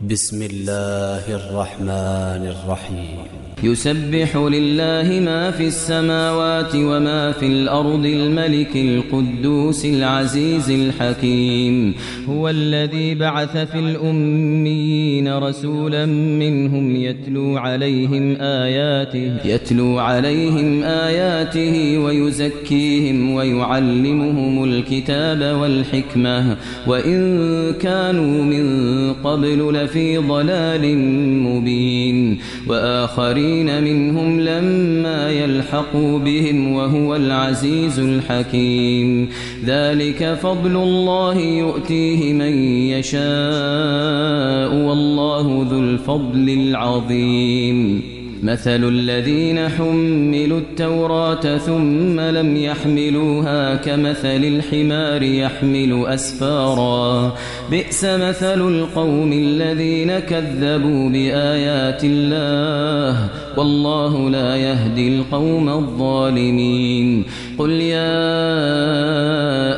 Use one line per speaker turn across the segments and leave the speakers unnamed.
بسم الله الرحمن الرحيم.
يسبح لله ما في السماوات وما في الأرض الملك القدوس العزيز الحكيم. هو الذي بعث في الأميين رسولا منهم يتلو عليهم آياته ويزكيهم ويعلمهم الكتاب والحكمة وإن كانوا من قبل لفي ضلال مبين. وآخرين منهم لما يلحقوا بهم وهو العزيز الحكيم. ذلك فضل الله يؤتيه من يشاء والله ذو الفضل العظيم. مثل الذين حملوا التوراة ثم لم يحملوها كمثل الحمار يحمل أسفارا بئس مثل القوم الذين كذبوا بآيات الله والله لا يهدي القوم الظالمين. قل يا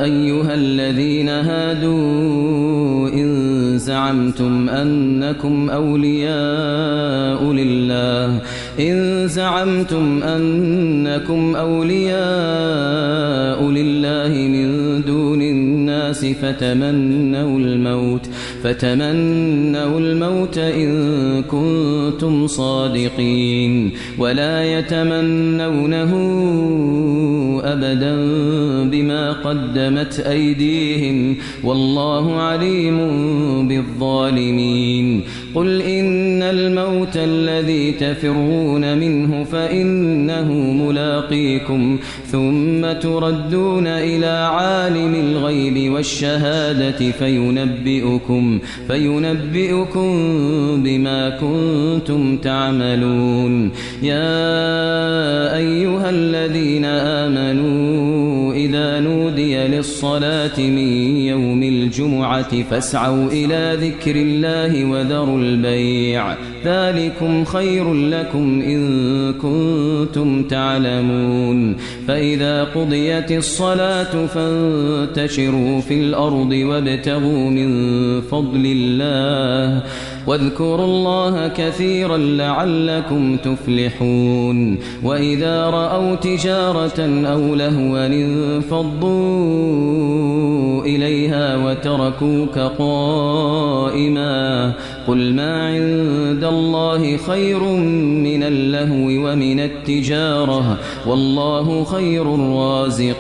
أيها الذين هادوا إن زعمتم أنكم أولياء لله من دون الناس فتمنوا الموت إن كنتم صادقين ولا يتمنونه أبدا بما قدمت أيديهم والله عليم بالظالمين. قل إن الموت الذي تفرون منه فإنه ملاقيكم ثم تردون إلى عالم الغيب والشهادة فينبئكم بما كنتم تعملون. يا أيها الذين آمنوا إذا نودي للصلاة من يوم الجمعة فاسعوا إلى ذكر الله وذروا البيع ذلكم خير لكم إن كنتم تعلمون. فإذا قضيت الصلاة فانتشروا في الأرض وابتغوا من فضل الله واذكروا الله كثيرا لعلكم تفلحون. وإذا رأوا تجارة أو لهوا انفضوا إليها وتركوك قائما قل ما عند الله خير من اللهو ومن التجارة والله خير الرازقين.